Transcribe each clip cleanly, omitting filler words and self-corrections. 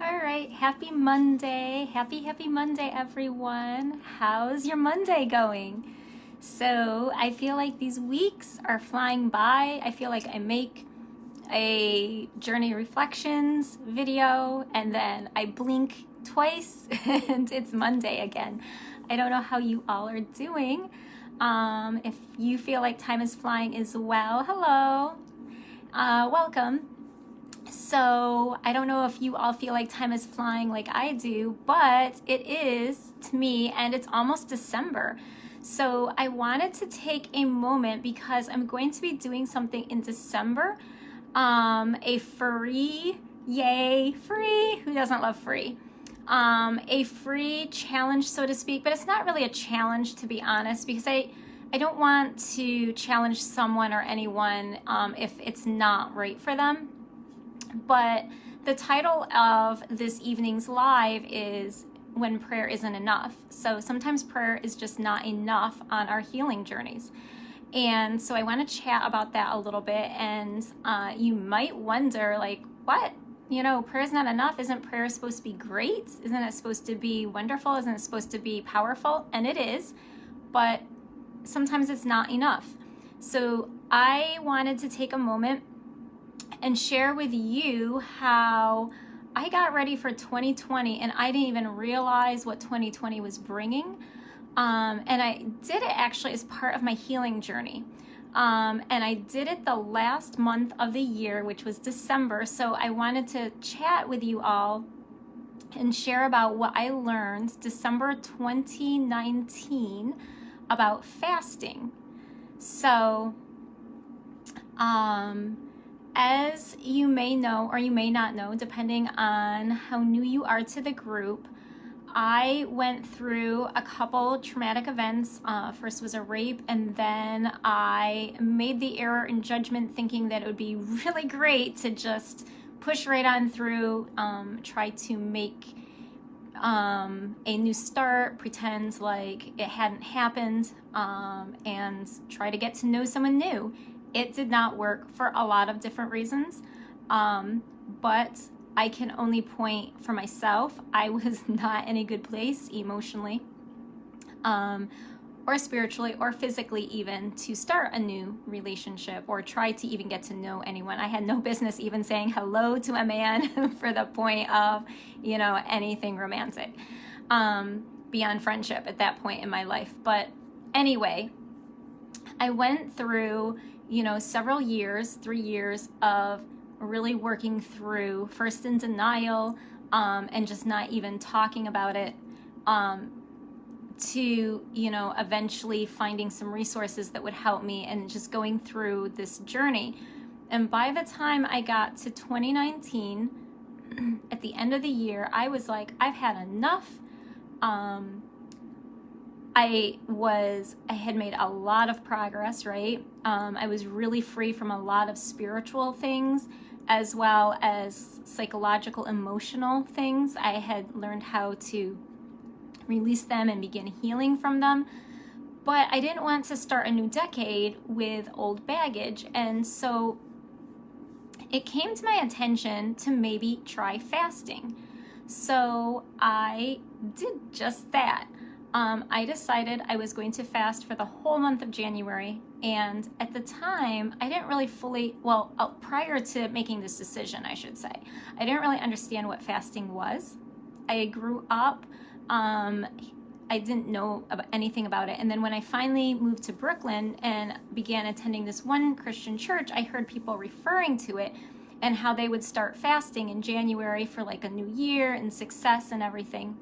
All right, happy Monday. Happy Monday, everyone. How's your Monday going? So, I feel like these weeks are flying by. I feel like I make a journey reflections video and then I blink twice and it's Monday again. I don't know how you all are doing. If you feel like time is flying as well, hello. Welcome. So I don't know if you all feel like time is flying like I do, but it is to me, and it's almost December. So I wanted to take a moment because I'm going to be doing something in December, a free, yay, free, who doesn't love free? A free challenge, so to speak, but it's not really a challenge, to be honest, because I don't want to challenge someone or anyone if it's not right for them. But the title of this evening's live is When Prayer Isn't Enough. So sometimes prayer is just not enough on our healing journeys. And so I want to chat about that a little bit. And you might wonder, like, what? You know, prayer is not enough. Isn't prayer supposed to be great? Isn't it supposed to be wonderful? Isn't it supposed to be powerful? And it is, but sometimes it's not enough. So I wanted to take a moment and share with you how I got ready for 2020 and I didn't even realize what 2020 was bringing. And I did it actually as part of my healing journey. And I did it the last month of the year, which was December. So I wanted to chat with you all and share about what I learned December 2019 about fasting. So, as you may know or you may not know, depending on how new you are to the group, I went through a couple traumatic events. First was a rape, and then I made the error in judgment thinking that it would be really great to just push right on through, try to make a new start, pretend like it hadn't happened, and try to get to know someone new. It did not work for a lot of different reasons, but I can only point for myself. I was not in a good place emotionally, or spiritually, or physically even, to start a new relationship or try to even get to know anyone. I had no business even saying hello to a man for the point of, anything romantic, beyond friendship at that point in my life. But anyway, I went through several years, 3 years of really working through, first in denial, and just not even talking about it, to, eventually finding some resources that would help me and just going through this journey. And by the time I got to 2019, at the end of the year, I was like, I've had enough. I had made a lot of progress, right? I was really free from a lot of spiritual things as well as psychological, emotional things. I had learned how to release them and begin healing from them. But I didn't want to start a new decade with old baggage. And so it came to my attention to maybe try fasting. So I did just that. I decided I was going to fast for the whole month of January, and at the time, I didn't really prior to making this decision, I should say, I didn't really understand what fasting was. I grew up, I didn't know anything about it, and then when I finally moved to Brooklyn and began attending this one Christian church, I heard people referring to it and how they would start fasting in January for like a new year and success and everything.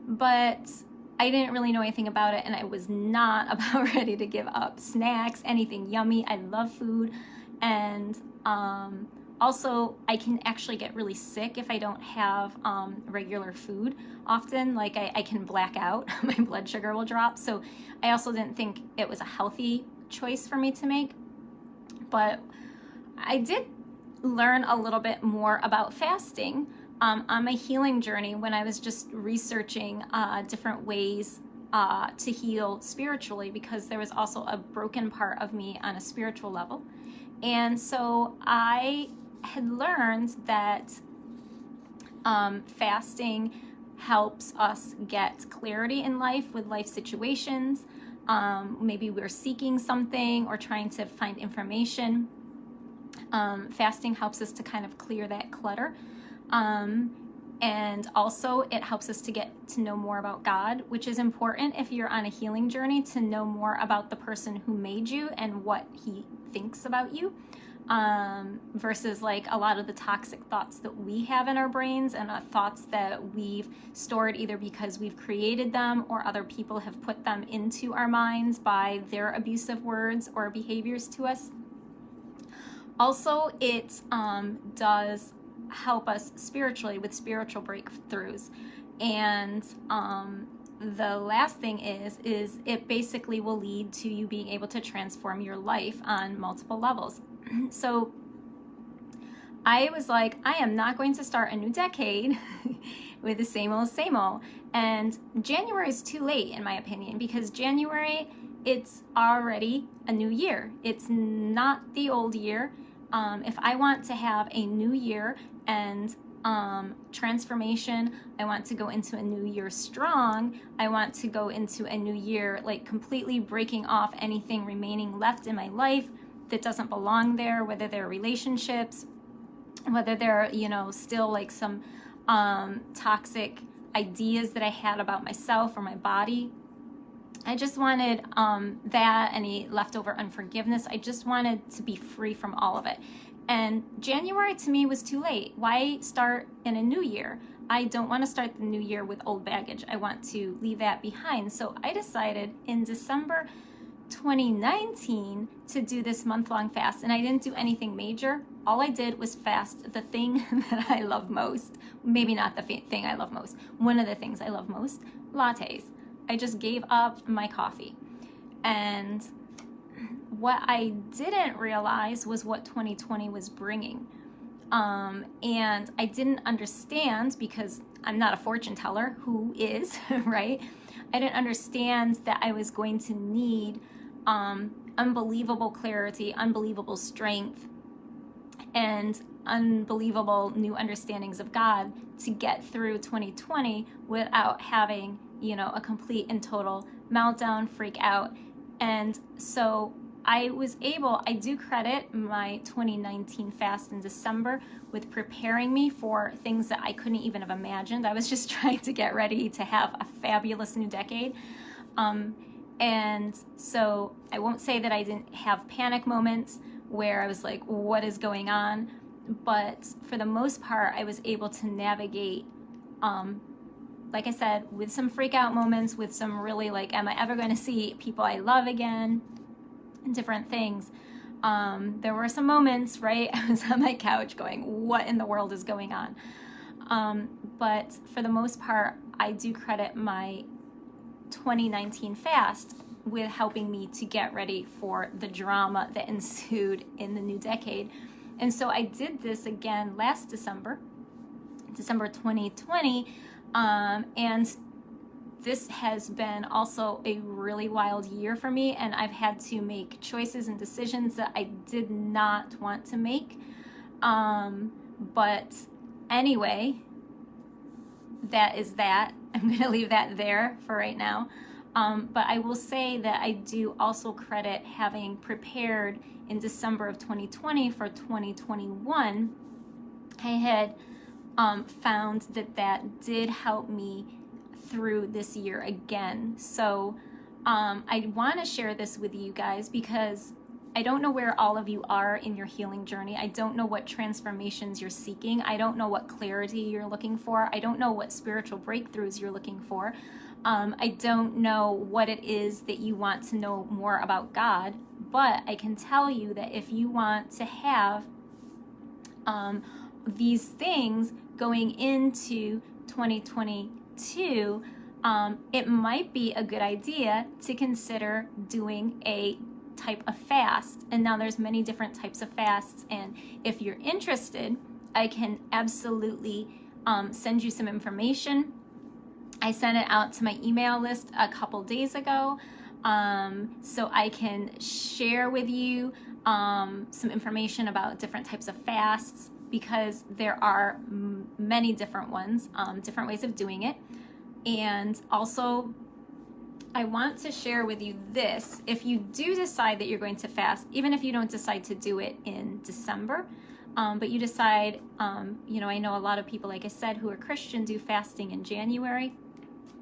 But I didn't really know anything about it, and I was not about ready to give up snacks, anything yummy. I love food, and also I can actually get really sick if I don't have regular food often. Like I can black out, my blood sugar will drop. So I also didn't think it was a healthy choice for me to make. But I did learn a little bit more about fasting on my healing journey when I was just researching different ways to heal spiritually, because there was also a broken part of me on a spiritual level. And so I had learned that Fasting helps us get clarity in life with life situations. Maybe we're seeking something or trying to find information. Fasting helps us to kind of clear that clutter. And also it helps us to get to know more about God, which is important if you're on a healing journey, to know more about the person who made you and what he thinks about you, versus like a lot of the toxic thoughts that we have in our brains and thoughts that we've stored either because we've created them or other people have put them into our minds by their abusive words or behaviors to us. Also, it does help us spiritually with spiritual breakthroughs. And the last thing is it basically will lead to you being able to transform your life on multiple levels. So I was like, I am not going to start a new decade with the same old. And January is too late, in my opinion, because January, it's already a new year. It's not the old year. If I want to have a new year and transformation, I want to go into a new year strong. I want to go into a new year like completely breaking off anything remaining left in my life that doesn't belong there, whether they're relationships, whether they're, still like some toxic ideas that I had about myself or my body. I just wanted that, any leftover unforgiveness. I just wanted to be free from all of it. And January to me was too late. Why start in a new year? I don't want to start the new year with old baggage. I want to leave that behind. So I decided in December 2019 to do this month-long fast. And I didn't do anything major. All I did was fast the thing that I love most. Maybe not the thing I love most. One of the things I love most, lattes. I just gave up my coffee. And what I didn't realize was what 2020 was bringing. And I didn't understand, because I'm not a fortune teller. Who is, right? I didn't understand that I was going to need unbelievable clarity, unbelievable strength, and unbelievable new understandings of God to get through 2020 without having, a complete and total meltdown, freak out. And so I do credit my 2019 fast in December with preparing me for things that I couldn't even have imagined. I was just trying to get ready to have a fabulous new decade. And so I won't say that I didn't have panic moments where I was like, what is going on? But for the most part, I was able to navigate, like I said, with some freak out moments, with some really like, am I ever going to see people I love again? And different things. There were some moments, right? I was on my couch going, what in the world is going on? But for the most part, I do credit my 2019 fast with helping me to get ready for the drama that ensued in the new decade. And so I did this again last December 2020, and this has been also a really wild year for me, and I've had to make choices and decisions that I did not want to make. But anyway, that is that. I'm going to leave that there for right now. But I will say that I do also credit having prepared in December of 2020 for 2021. I had found that did help me through this year again. So I want to share this with you guys because I don't know where all of you are in your healing journey. I don't know what transformations you're seeking. I don't know what clarity you're looking for. I don't know what spiritual breakthroughs you're looking for. I don't know what it is that you want to know more about God, but I can tell you that if you want to have these things going into 2022, it might be a good idea to consider doing a type of fast. And now there's many different types of fasts, and if you're interested, I can absolutely send you some information. I sent it out to my email list a couple days ago, so I can share with you some information about different types of fasts. because there are many different ones, different ways of doing it. And also, I want to share with you this. If you do decide that you're going to fast, even if you don't decide to do it in December, but you decide, I know a lot of people, like I said, who are Christian do fasting in January.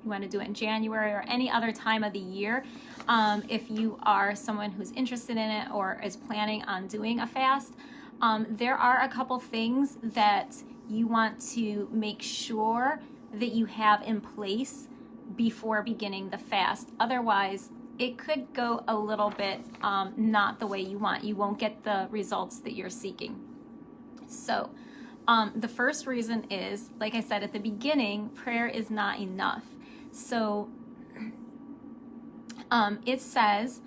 You want to do it in January or any other time of the year. If you are someone who's interested in it or is planning on doing a fast, there are a couple things that you want to make sure that you have in place before beginning the fast. Otherwise, it could go a little bit not the way you want. You won't get the results that you're seeking. So the first reason is, like I said at the beginning, prayer is not enough. So it says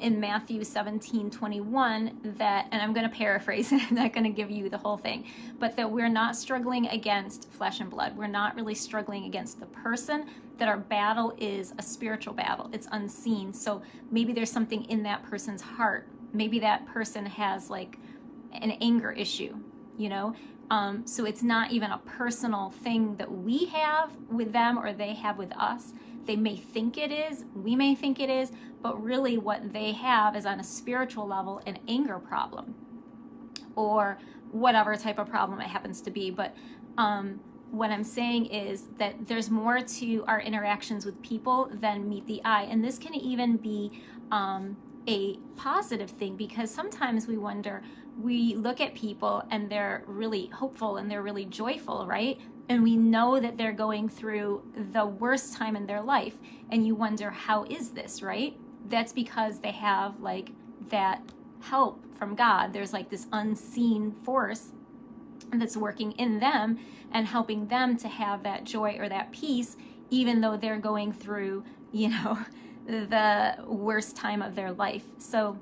in Matthew 17:21 that, and I'm going to paraphrase it, I'm not going to give you the whole thing, but that we're not struggling against flesh and blood. We're not really struggling against the person, that our battle is a spiritual battle. It's unseen. So maybe there's something in that person's heart. Maybe that person has like an anger issue, so it's not even a personal thing that we have with them or they have with us. They may think it is, we may think it is, but really what they have is on a spiritual level an anger problem or whatever type of problem it happens to be. But what I'm saying is that there's more to our interactions with people than meet the eye. And this can even be a positive thing, because sometimes we look at people and they're really hopeful and they're really joyful, right? And we know that they're going through the worst time in their life. And you wonder, how is this, right? That's because they have like that help from God. There's like this unseen force that's working in them and helping them to have that joy or that peace, even though they're going through, the worst time of their life. So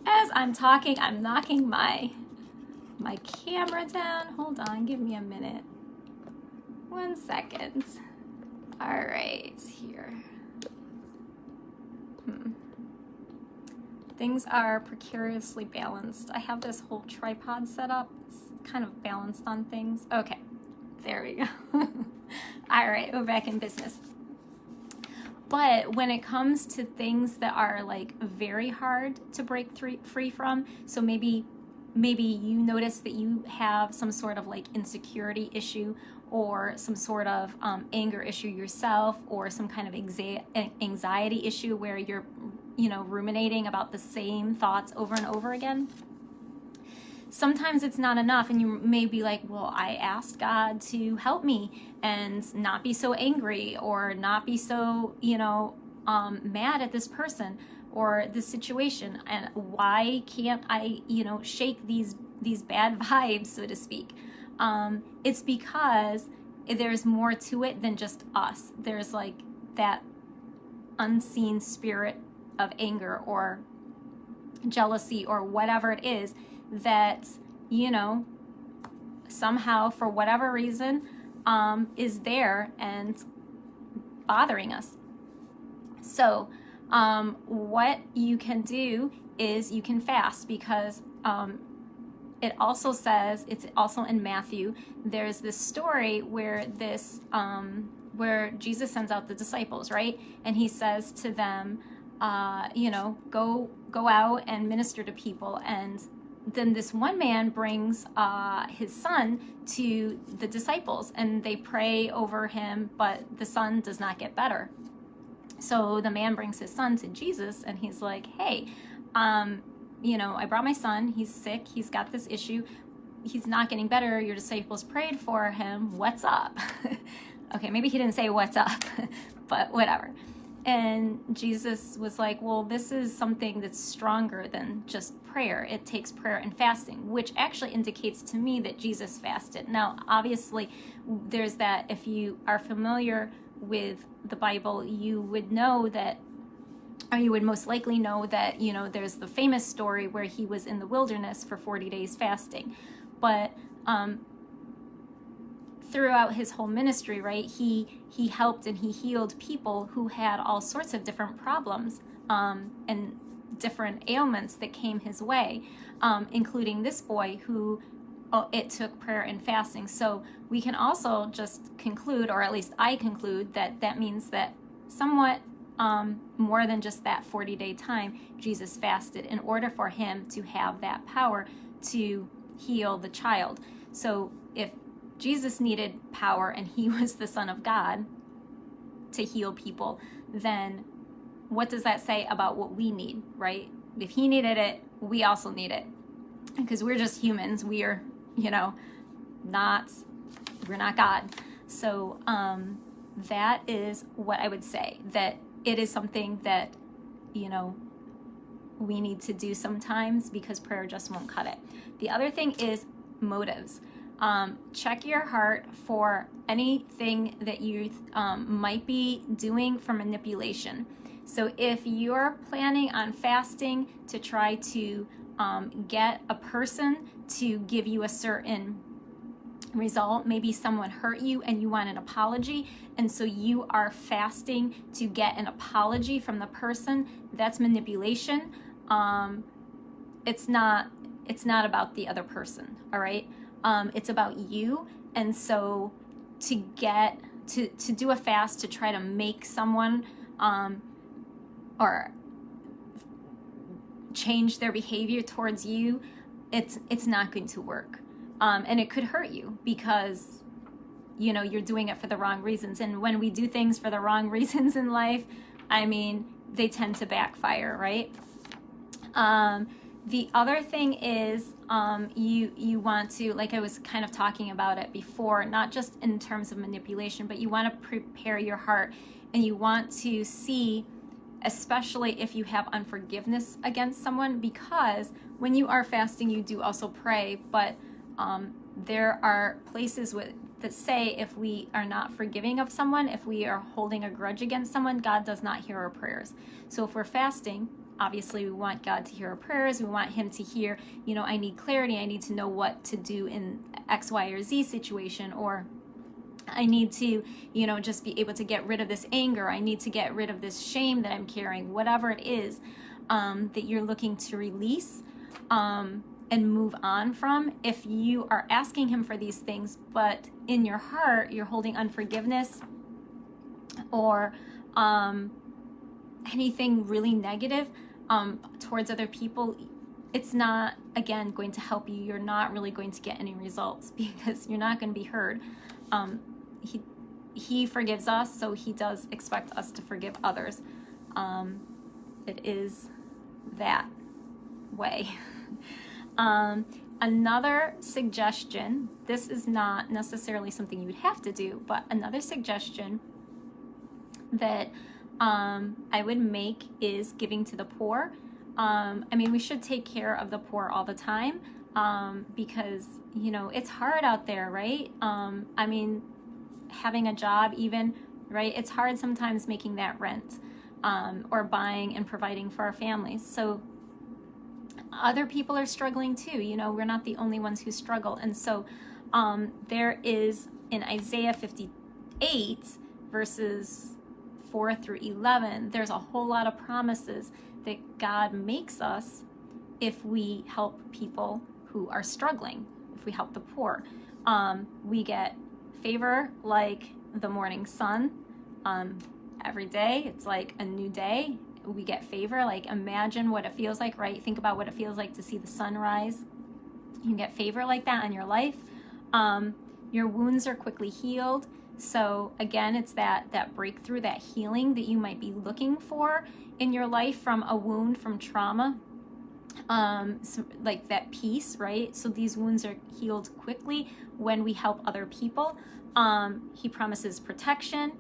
as I'm talking, I'm knocking my camera down. Hold on, give me a minute. 1 second. All right, here. Things are precariously balanced. I have this whole tripod set up. It's kind of balanced on things. Okay, there we go. All right, we're back in business. But when it comes to things that are like very hard to break free from, so maybe you notice that you have some sort of like insecurity issue or some sort of anger issue yourself, or some kind of anxiety issue where you're ruminating about the same thoughts over and over again. Sometimes it's not enough, and you may be like, well, I asked God to help me and not be so angry or not be so, mad at this person or this situation. And why can't I, shake these bad vibes, so to speak? It's because there's more to it than just us. There's like that unseen spirit of anger or jealousy or whatever it is that, somehow for whatever reason is there and bothering us. So what you can do is you can fast, because it also says, it's also in Matthew, there's this story where where Jesus sends out the disciples, right? And he says to them, go out and minister to people. And then this one man brings his son to the disciples, and they pray over him, but the son does not get better. So the man brings his son to Jesus, and he's like, hey, I brought my son, he's sick, he's got this issue, he's not getting better, your disciples prayed for him, what's up? Okay, maybe he didn't say what's up, but whatever. And Jesus was like, well, this is something that's stronger than just prayer. It takes prayer and fasting, which actually indicates to me that Jesus fasted. Now, obviously, there's that, if you are familiar with the Bible, you would know that, or you would most likely know that, there's the famous story where he was in the wilderness for 40 days fasting. But throughout his whole ministry, right, he helped and he healed people who had all sorts of different problems. And different ailments that came his way, including this boy who it took prayer and fasting. So we can also just conclude, or at least I conclude, that that means that somewhat more than just that 40-day time, Jesus fasted in order for him to have that power to heal the child. So if Jesus needed power and he was the Son of God to heal people, then what does that say about what we need, right? If he needed it, we also need it, because we're just humans. We are, we're not God. So that is what I would say, that it is something that, we need to do sometimes, because prayer just won't cut it. The other thing is motives. Check your heart for anything that you might be doing for manipulation. So if you're planning on fasting to try to get a person to give you a certain result, maybe someone hurt you and you want an apology, and so you are fasting to get an apology from the person, that's manipulation. It's not about the other person, all right? It's about you. And so to do a fast to try to make someone or change their behavior towards you, it's not going to work. And it could hurt you, because you're doing it for the wrong reasons. And when we do things for the wrong reasons in life, they tend to backfire, right? The other thing is you want to, like I was kind of talking about it before, not just in terms of manipulation, but you want to prepare your heart, and you want to see, especially if you have unforgiveness against someone, because when you are fasting, you do also pray, but there are places that say if we are not forgiving of someone, if we are holding a grudge against someone, God does not hear our prayers. So if we're fasting, obviously we want God to hear our prayers. We want him to hear, I need clarity. I need to know what to do in X, Y, or Z situation, or I need to, just be able to get rid of this anger. I need to get rid of this shame that I'm carrying, whatever it is that you're looking to release and move on from. If you are asking him for these things, but in your heart, you're holding unforgiveness or anything really negative towards other people, it's not, again, going to help you. You're not really going to get any results, because you're not going to be heard. He forgives us, so he does expect us to forgive others. It is that way. Another suggestion, this is not necessarily something you would have to do, but another suggestion that I would make is giving to the poor. We should take care of the poor all the time, because, it's hard out there, right? Having a job even, right? It's hard sometimes making that rent, or buying and providing for our families. So other people are struggling too. We're not the only ones who struggle. And so there is in Isaiah 58 verses 4 through 11, there's a whole lot of promises that God makes us if we help people who are struggling, if we help the poor. We get favor like the morning sun every day. It's like a new day. We get favor, like imagine what it feels like, right? Think about what it feels like to see the sun rise. You get favor like that in your life. Your wounds are quickly healed. So again, it's that breakthrough, that healing that you might be looking for in your life from a wound, from trauma, so like that peace, right? So these wounds are healed quickly when we help other people. He promises protection.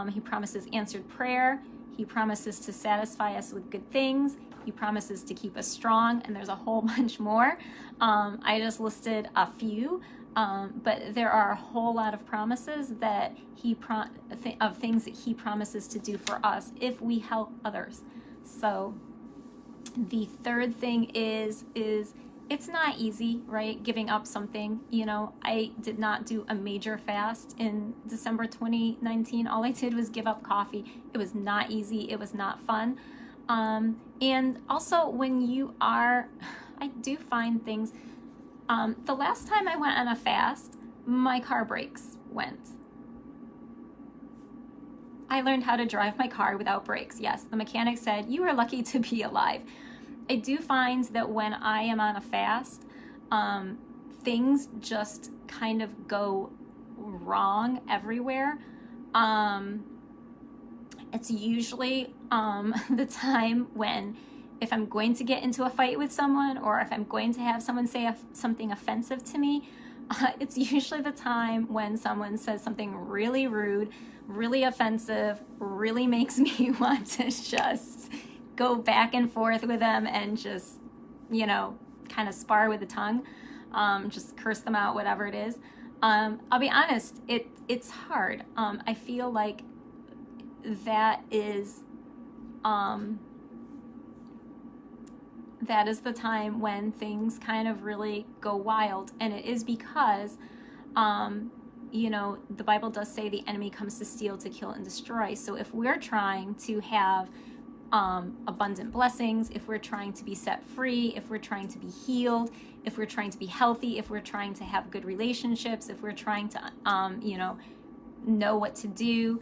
He promises answered prayer. He promises to satisfy us with good things. He promises to keep us strong, and there's a whole bunch more. I just listed a few, but there are a whole lot of promises that of things that he promises to do for us if we help others. So the third thing is it's not easy, right? Giving up something. I did not do a major fast in December 2019. All I did was give up coffee. It was not easy. It was not fun. And also when you are, I do find things, the last time I went on a fast, my car brakes went. I learned how to drive my car without brakes. Yes, the mechanic said, you are lucky to be alive. I do find that when I am on a fast, things just kind of go wrong everywhere. It's usually the time when, if I'm going to get into a fight with someone, or if I'm going to have someone say something offensive to me, it's usually the time when someone says something really rude, really offensive, really makes me want to just go back and forth with them and just, kind of spar with the tongue, just curse them out, whatever it is. I'll be honest, it's hard. I feel like that is the time when things kind of really go wild, and it is because the Bible does say the enemy comes to steal, to kill, and destroy. So if we're trying to have abundant blessings, if we're trying to be set free, if we're trying to be healed, if we're trying to be healthy, if we're trying to have good relationships, if we're trying to know what to do,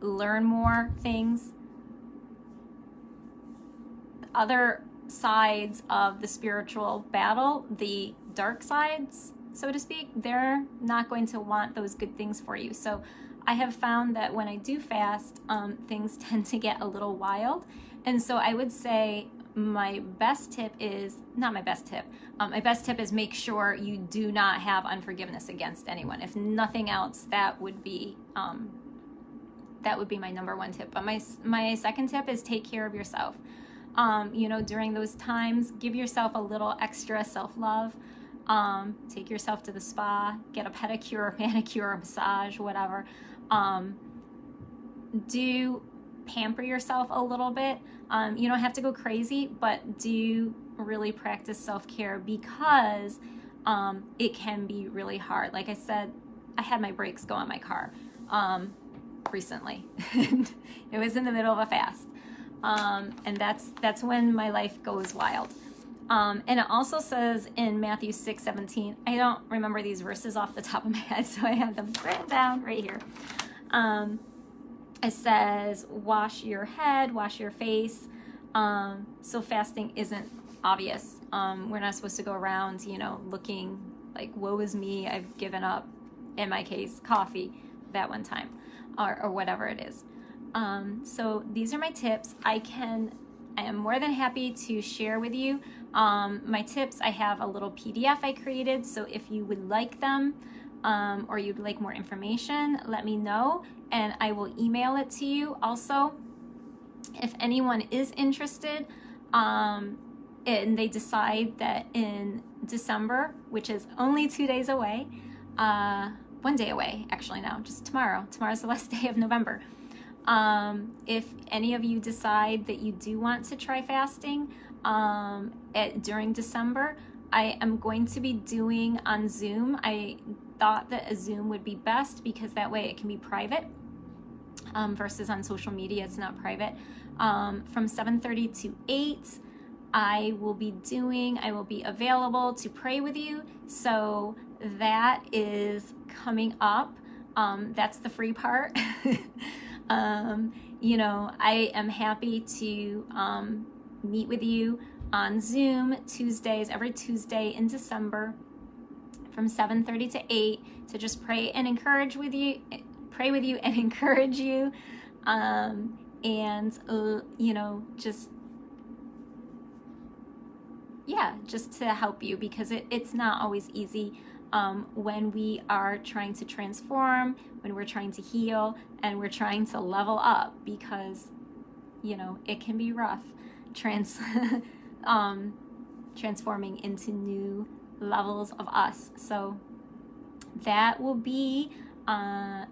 learn more things, other sides of the spiritual battle, the dark sides, so to speak, they're not going to want those good things for you. So I have found that when I do fast, things tend to get a little wild. And so I would say my best tip is my best tip is make sure you do not have unforgiveness against anyone. If nothing else, that would be my number one tip. But my second tip is take care of yourself. During those times, give yourself a little extra self-love. Take yourself to the spa, get a pedicure, manicure, a massage, whatever. Do pamper yourself a little bit. You don't have to go crazy, but do really practice self-care, because it can be really hard. Like I said, I had my brakes go on my car recently. It was in the middle of a fast. And that's when my life goes wild. And it also says in Matthew 6:17, I don't remember these verses off the top of my head, so I have them written down right here. It says, wash your head, wash your face. So fasting isn't obvious. We're not supposed to go around, looking like, woe is me, I've given up, in my case, coffee that one time, or whatever it is. So these are my tips. I am more than happy to share with you my tips. I have a little PDF I created, so if you would like them, or you'd like more information, let me know and I will email it to you. Also, if anyone is interested, and they decide that in December, which is only 2 days away, 1 day away, actually now, just tomorrow's the last day of November. If any of you decide that you do want to try fasting during December, I am going to be doing on Zoom. I thought that a Zoom would be best because that way it can be private, versus on social media it's not private. From 7:30 to 8, I will be available to pray with you. So that is coming up. That's the free part. I am happy to meet with you on Zoom every Tuesday in December from 7:30 to 8 to just pray and encourage with you and encourage you, just to help you, because it's not always easy when we are trying to transform, when we're trying to heal, and we're trying to level up, because it can be rough transforming into new levels of us. So that will be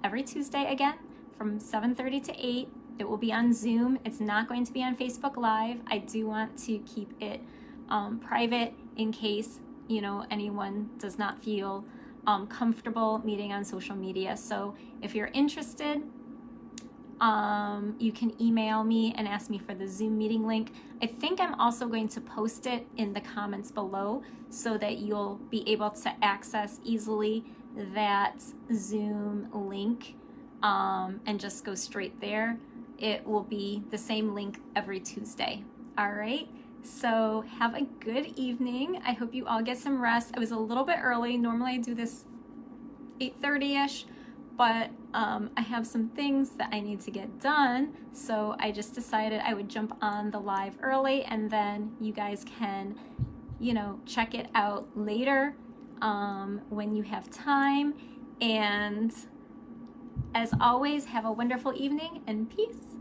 every Tuesday again from 7:30 to 8. It will be on Zoom. It's not going to be on Facebook Live. I do want to keep it private in case anyone does not feel comfortable meeting on social media. So if you're interested, You can email me and ask me for the Zoom meeting link. I think I'm also going to post it in the comments below so that you'll be able to access easily that Zoom link and just go straight there. It will be the same link every Tuesday. All right. So have a good evening. I hope you all get some rest. I was a little bit early. Normally I do this 8:30ish, but I have some things that I need to get done. So I just decided I would jump on the live early, and then you guys can, check it out later when you have time. And as always, have a wonderful evening and peace.